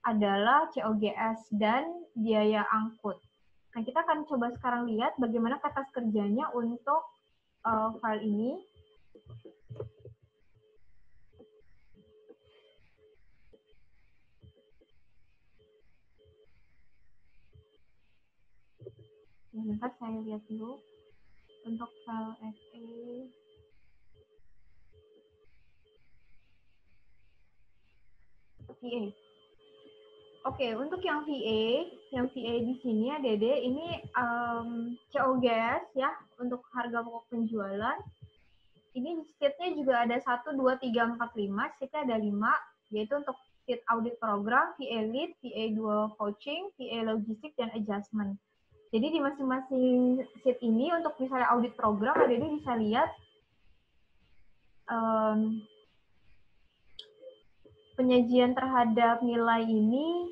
adalah COGS dan biaya angkut. Nah, kita akan coba sekarang lihat bagaimana kata kerjanya untuk file ini. Bentar, saya lihat dulu untuk file FA. VA. Oke, untuk yang VA di sini Dede ini COGS ya, untuk harga pokok penjualan. Ini sheet-nya juga ada 1, 2, 3, 4, 5. Sheet-nya ada 5, yaitu untuk sheet audit program, VA lead, VA 2 coaching, VA logistik, dan adjustment. Jadi di masing-masing sheet ini untuk misalnya audit program, Dede bisa lihat penyajian terhadap nilai ini,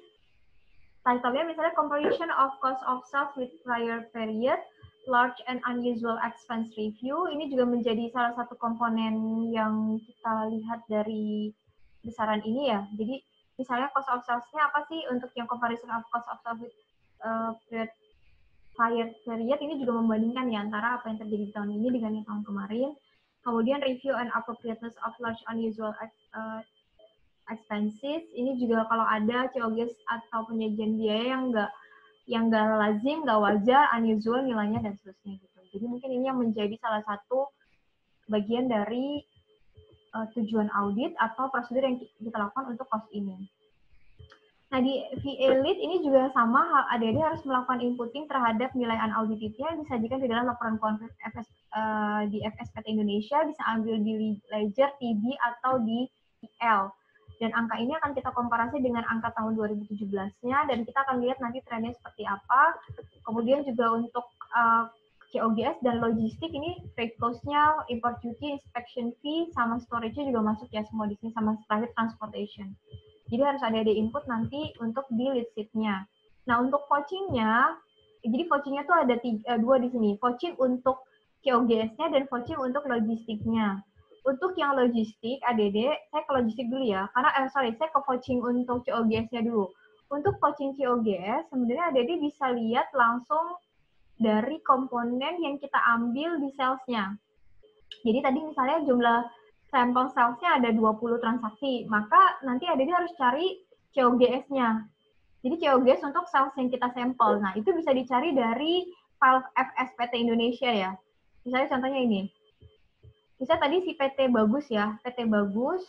title-nya misalnya comparison of cost of sales with prior period, large and unusual expense review. Ini juga menjadi salah satu komponen yang kita lihat dari besaran ini ya. Jadi misalnya cost of sales-nya apa sih untuk yang comparison of cost of sales with prior period, ini juga membandingkan ya antara apa yang terjadi di tahun ini dengan yang tahun kemarin. Kemudian review and appropriateness of large unusual expenses, ini juga kalau ada COGS atau penyajian biaya yang nggak lazim, nggak wajar, unusual nilainya, dan seterusnya gitu. Jadi mungkin ini yang menjadi salah satu bagian dari tujuan audit atau prosedur yang kita lakukan untuk cost ini. Nah, di VA lead ini juga sama, adik-adik harus melakukan inputting terhadap nilai unauditednya yang disajikan di dalam laporan keuangan di FSPT Indonesia, bisa ambil di ledger, TB, atau di PL. Dan angka ini akan kita komparasi dengan angka tahun 2017-nya, dan kita akan lihat nanti trennya seperti apa. Kemudian juga untuk COGS dan logistik, ini freight cost-nya, import duty, inspection fee, sama storage-nya juga masuk ya semua di sini, sama terakhir transportation. Jadi harus ada input nanti untuk di lead sheet-nya. Nah, untuk vouching-nya, jadi vouching-nya tuh ada dua di sini. Vouching untuk COGS-nya dan vouching untuk logistiknya. Untuk yang logistik, ADD, saya ke logistik dulu ya. Karena, saya ke vouching untuk COGS-nya dulu. Untuk vouching COGS, sebenarnya ADD bisa lihat langsung dari komponen yang kita ambil di sales-nya. Jadi tadi misalnya jumlah sampel sales-nya ada 20 transaksi, maka nanti ADD harus cari COGS-nya. Jadi COGS untuk sales yang kita sampel. Nah, itu bisa dicari dari file FSPT Indonesia ya. Misalnya contohnya ini. Misalnya tadi si PT Bagus ya, PT Bagus.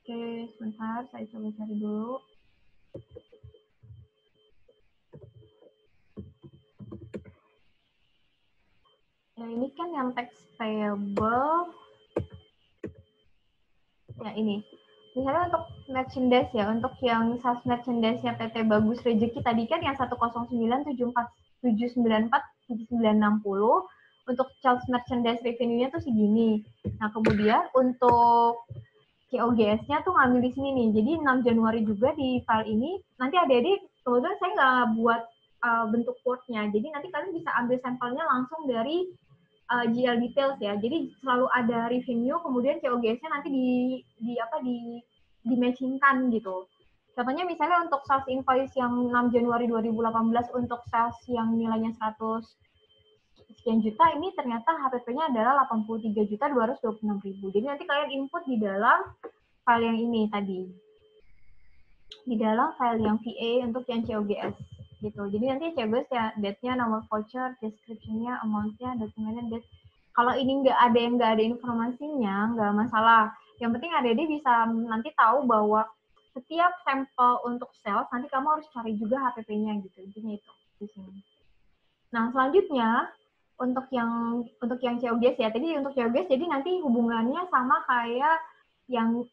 Oke, sebentar, saya coba cari dulu. Ya, ini kan yang tax payable. Ya, ini. Misalnya untuk merchandise ya, untuk yang sales merchandise-nya PT Bagus Rezeki tadi kan yang 109747940, untuk sales merchandise revenue-nya tuh segini. Nah, kemudian untuk COGS-nya tuh ngambil di sini nih. Jadi 6 Januari juga di file ini. Nanti adik-adik, kemudian saya nggak buat bentuk Word-nya. Jadi nanti kalian bisa ambil sampelnya langsung dari GL details ya. Jadi selalu ada revenue, kemudian COGS-nya nanti di matchingkan gitu. Contohnya misalnya untuk sales invoice yang 6 Januari 2018 untuk sales yang nilainya 100 sekian juta, ini ternyata HPP-nya adalah 83.226.000. Jadi nanti kalian input di dalam file yang ini tadi. Di dalam file yang VA untuk yang COGS gitu. Jadi nanti COGS ya date-nya, nomor voucher, description-nya, amount-nya, dokumennya, date. Kalau ini nggak ada informasinya, nggak masalah. Yang penting adik bisa nanti tahu bahwa setiap sampel untuk sales nanti kamu harus cari juga HPP-nya gitu. Intinya itu di sini. Nah, selanjutnya untuk yang COGS ya. Tadi untuk COGS jadi nanti hubungannya sama kayak yang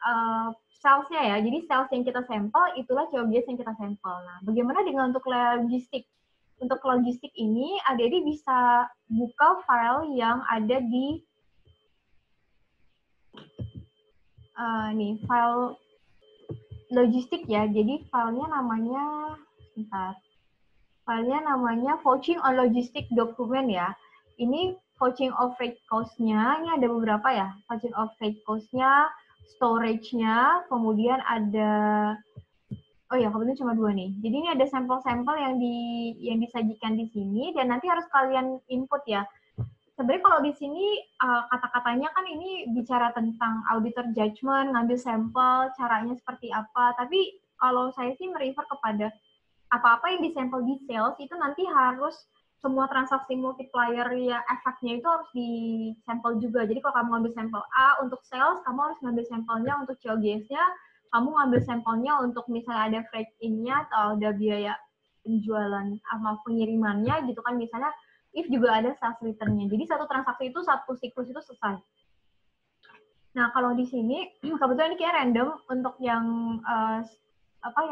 sales-nya ya. Jadi sales yang kita sampel itulah COGS yang kita sampel. Nah, bagaimana dengan untuk logistik? Untuk logistik ini adik bisa buka file yang ada di nih, file logistik ya. Jadi filenya namanya filenya namanya vouching on logistic document ya. Ini vouching of freight cost-nya, ini ada beberapa ya. Vouching of freight cost-nya, storage-nya, kemudian ada, oh ya, kebetulan cuma 2 nih. Jadi ini ada sampel-sampel yang disajikan di sini, dan nanti harus kalian input ya. Sebenarnya kalau di sini kata-katanya kan ini bicara tentang auditor judgment, ngambil sampel, caranya seperti apa. Tapi kalau saya sih merefer kepada apa-apa yang disampel di sales itu nanti harus semua transaksi multiplier ya efeknya itu harus disampel juga. Jadi kalau kamu ngambil sampel A untuk sales, kamu harus ngambil sampelnya untuk COGS-nya, kamu ngambil sampelnya untuk misalnya ada freight in-nya atau ada biaya penjualan sama pengirimannya gitu kan, misalnya if juga ada sales return-nya. Jadi satu transaksi itu, satu siklus itu selesai. Nah, kalau di sini kebetulan ini kayak random untuk yang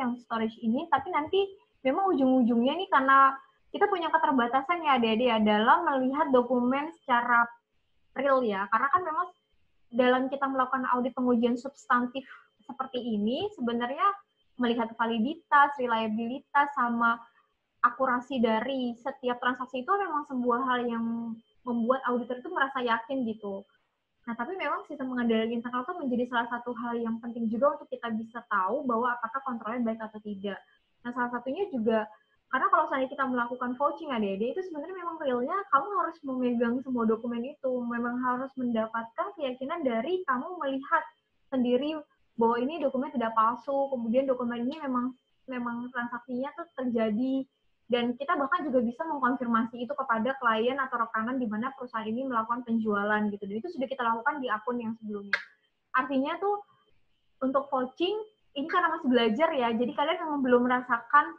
yang storage ini, tapi nanti memang ujung-ujungnya nih karena kita punya keterbatasan ya adik-adik ya dalam melihat dokumen secara real ya, karena kan memang dalam kita melakukan audit pengujian substantif seperti ini sebenarnya melihat validitas, reliabilitas, sama akurasi dari setiap transaksi itu memang sebuah hal yang membuat auditor itu merasa yakin gitu. Nah, tapi memang sistem pengendalian internal itu menjadi salah satu hal yang penting juga untuk kita bisa tahu bahwa apakah kontrolnya baik atau tidak. Nah, salah satunya juga, karena kalau misalnya kita melakukan vouching ADD, itu sebenarnya memang realnya kamu harus memegang semua dokumen itu. Memang harus mendapatkan keyakinan dari kamu melihat sendiri bahwa ini dokumen tidak palsu, kemudian dokumen ini memang transaksinya tuh terjadi, dan kita bahkan juga bisa mengkonfirmasi itu kepada klien atau rekanan di mana perusahaan ini melakukan penjualan gitu. Dan itu sudah kita lakukan di akun yang sebelumnya. Artinya tuh untuk vouching ini karena masih belajar ya, jadi kalian memang belum merasakan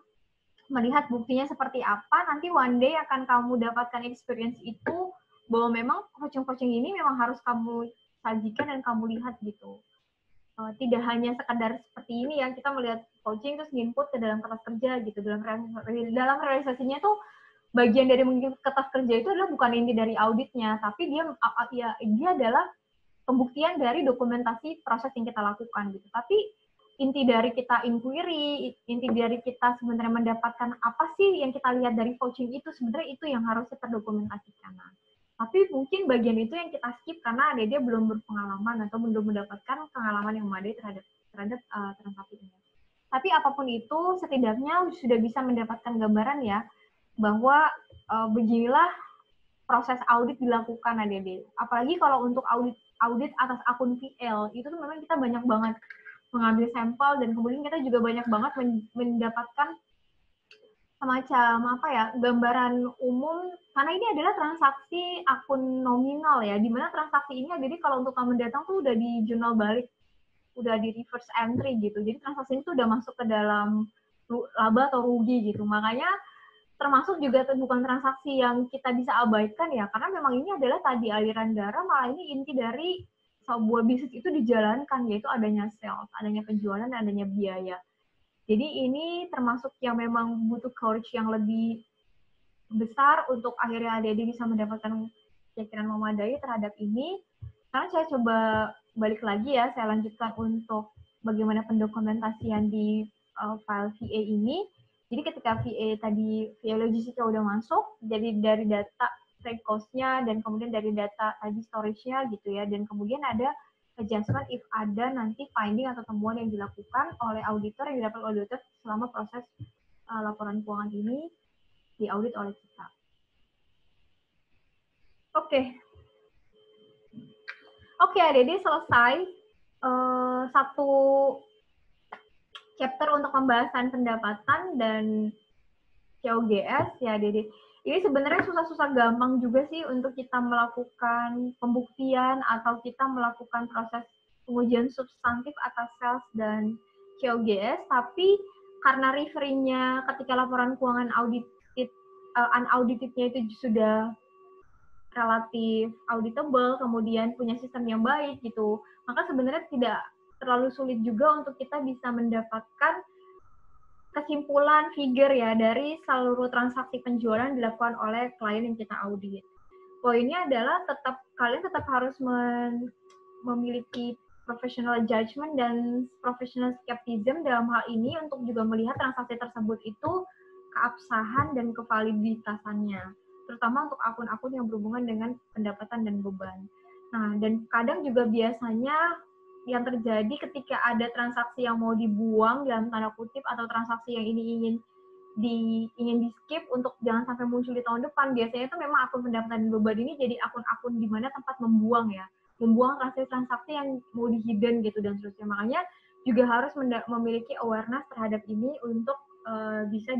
melihat buktinya seperti apa. Nanti one day akan kamu dapatkan experience itu bahwa memang vouching ini memang harus kamu sajikan dan kamu lihat gitu. Tidak hanya sekedar seperti ini ya, kita melihat vouching terus input ke dalam kertas kerja gitu. Dalam realisasinya tuh bagian dari mengikuti kertas kerja itu adalah bukan inti dari auditnya, tapi dia adalah pembuktian dari dokumentasi proses yang kita lakukan gitu. Tapi inti dari kita inquiry, inti dari kita sebenarnya mendapatkan apa sih yang kita lihat dari vouching itu, sebenarnya itu yang harusnya terdokumentasikan. Tapi mungkin bagian itu yang kita skip karena dia belum berpengalaman atau belum mendapatkan pengalaman yang memadai terhadap transaksi ini. Tapi apapun itu, setidaknya sudah bisa mendapatkan gambaran ya bahwa beginilah proses audit dilakukan ADD. Apalagi kalau untuk audit atas akun PL, itu tuh memang kita banyak banget mengambil sampel dan kemudian kita juga banyak banget mendapatkan semacam gambaran umum, karena ini adalah transaksi akun nominal ya, di mana transaksi ini jadi kalau untuk kamu datang tuh udah di jurnal balik, udah di reverse entry gitu, jadi transaksi itu udah masuk ke dalam laba atau rugi gitu. Makanya termasuk juga bukan transaksi yang kita bisa abaikan ya, karena memang ini adalah tadi aliran darah, malah ini inti dari sebuah bisnis itu dijalankan, yaitu adanya sales, adanya penjualan, dan adanya biaya. Jadi ini termasuk yang memang butuh courage yang lebih besar untuk akhirnya adik-adik bisa mendapatkan keyakinan memadai terhadap ini. Sekarang saya coba balik lagi ya, saya lanjutkan untuk bagaimana pendokumentasian di file VA ini. Jadi ketika VA logistiknya udah masuk, jadi dari data freight cost-nya dan kemudian dari data tadi storage-nya gitu ya, dan kemudian ada adjustment if ada nanti finding atau temuan yang dilakukan oleh auditor yang didapat oleh auditor selama proses laporan keuangan ini diaudit oleh kita. Oke, Dede selesai satu chapter untuk pembahasan pendapatan dan COGS ya, Dede. Ini sebenarnya susah-susah gampang juga sih untuk kita melakukan pembuktian atau kita melakukan proses pengujian substantif atas sales dan COGS, tapi karena referensinya ketika laporan keuangan unauditednya itu sudah relatif auditable, kemudian punya sistem yang baik gitu, maka sebenarnya tidak terlalu sulit juga untuk kita bisa mendapatkan kesimpulan figure ya dari seluruh transaksi penjualan dilakukan oleh klien yang kita audit. Poinnya adalah kalian tetap harus memiliki professional judgment dan professional skepticism dalam hal ini untuk juga melihat transaksi tersebut itu keabsahan dan kevaliditasannya, terutama untuk akun-akun yang berhubungan dengan pendapatan dan beban. Nah, dan kadang juga biasanya yang terjadi ketika ada transaksi yang mau dibuang dalam tanda kutip atau transaksi yang ini ingin di skip untuk jangan sampai muncul di tahun depan, biasanya itu memang akun pendapatan dan beban ini jadi akun-akun di mana tempat membuang transaksi-transaksi yang mau di hidden gitu dan seterusnya. Makanya juga harus memiliki awareness terhadap ini untuk bisa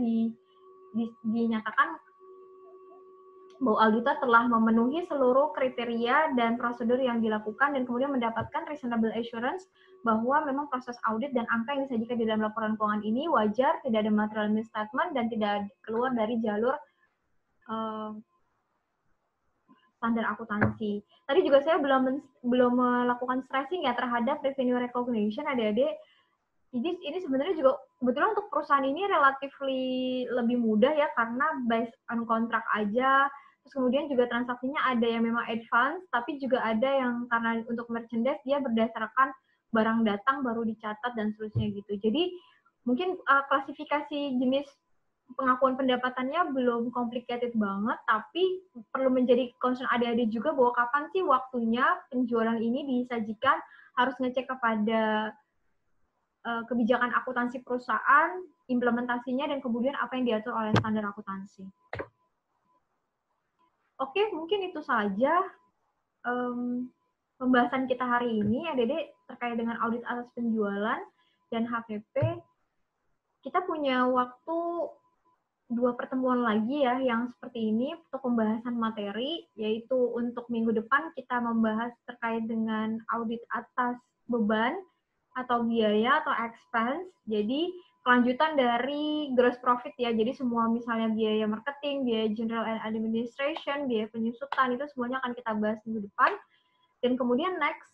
dinyatakan bahwa auditor telah memenuhi seluruh kriteria dan prosedur yang dilakukan dan kemudian mendapatkan reasonable assurance bahwa memang proses audit dan angka yang disajikan di dalam laporan keuangan ini wajar, tidak ada material misstatement dan tidak keluar dari jalur standar akuntansi. Tadi juga saya belum melakukan stressing ya terhadap revenue recognition, adik-adik. Jadi ini sebenarnya juga kebetulan untuk perusahaan ini relatively lebih mudah ya karena based on kontrak aja. Terus kemudian juga transaksinya ada yang memang advance, tapi juga ada yang karena untuk merchandise dia berdasarkan barang datang baru dicatat dan seterusnya gitu. Jadi mungkin klasifikasi jenis pengakuan pendapatannya belum complicated banget, tapi perlu menjadi concern adik-adik juga bahwa kapan sih waktunya penjualan ini disajikan, harus ngecek kepada kebijakan akuntansi perusahaan, implementasinya, dan kemudian apa yang diatur oleh standar akuntansi. Oke, mungkin itu saja pembahasan kita hari ini, adik-adik, terkait dengan audit atas penjualan dan HPP. Kita punya waktu 2 pertemuan lagi ya yang seperti ini untuk pembahasan materi, yaitu untuk minggu depan kita membahas terkait dengan audit atas beban atau biaya atau expense. Jadi kelanjutan dari gross profit ya. Jadi semua misalnya biaya marketing, biaya general and administration, biaya penyusutan itu semuanya akan kita bahas minggu depan. Dan kemudian next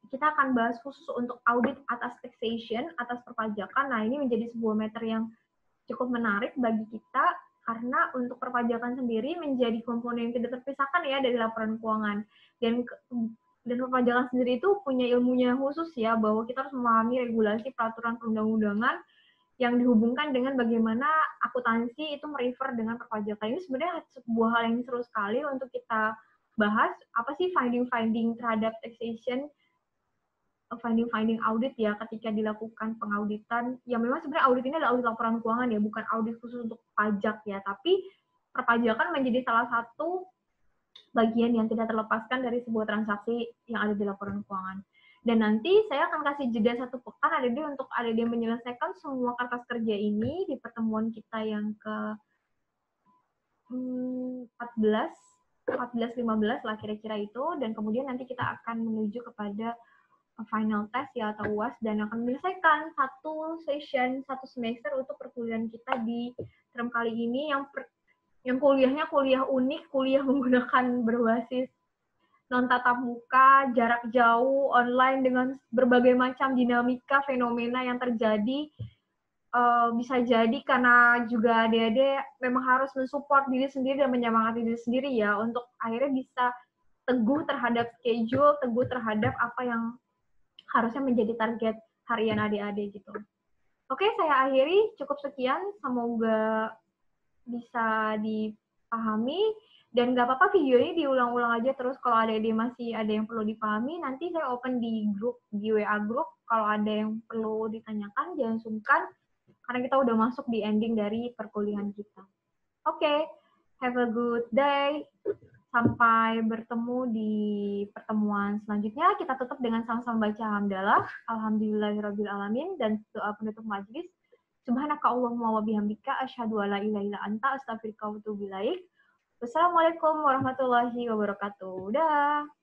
kita akan bahas khusus untuk audit atas taxation, atas perpajakan. Nah, ini menjadi sebuah materi yang cukup menarik bagi kita karena untuk perpajakan sendiri menjadi komponen yang tidak terpisahkan ya dari laporan keuangan. Dan perpajakan sendiri itu punya ilmunya khusus ya, bahwa kita harus memahami regulasi peraturan perundang-undangan yang dihubungkan dengan bagaimana akuntansi itu merefer dengan perpajakan. Ini sebenarnya sebuah hal yang seru sekali untuk kita bahas, apa sih finding terhadap taxation, finding audit ya ketika dilakukan pengauditan. Ya memang sebenarnya audit ini adalah audit laporan keuangan ya, bukan audit khusus untuk pajak ya, tapi perpajakan menjadi salah satu bagian yang tidak terlepaskan dari sebuah transaksi yang ada di laporan keuangan. Dan nanti saya akan kasih jeda 1 pekan adik-adik untuk adik-adik menyelesaikan semua kertas kerja ini di pertemuan kita yang ke 14-15 lah kira-kira itu, dan kemudian nanti kita akan menuju kepada final test ya atau UAS dan akan menyelesaikan satu session, 1 semester untuk perkuliahan kita di term kali ini yang kuliahnya kuliah unik, kuliah menggunakan berbasis non tatap muka, jarak jauh, online dengan berbagai macam dinamika, fenomena yang terjadi. Bisa jadi karena juga adik-adik memang harus mensupport diri sendiri dan menyemangati diri sendiri ya, untuk akhirnya bisa teguh terhadap schedule, teguh terhadap apa yang harusnya menjadi target harian adik-adik gitu. Oke, saya akhiri, cukup sekian, semoga bisa pahami. Dan nggak apa-apa video ini diulang-ulang aja terus kalau ada ide masih ada yang perlu dipahami, nanti saya open di grup, di WA grup, kalau ada yang perlu ditanyakan jangan sungkan karena kita udah masuk di ending dari perkuliahan kita. Oke, have a good day. Sampai bertemu di pertemuan selanjutnya. Kita tutup dengan sama-sama baca hamdalah. Alhamdulillahirrabbilalamin. Dan doa penutup majlis. Subhanaka Allahumma wa bihamdika asyhadu alla ilaha illa anta astaghfiruka wa atubu ilaik. Wassalamualaikum warahmatullahi wabarakatuh. Dah.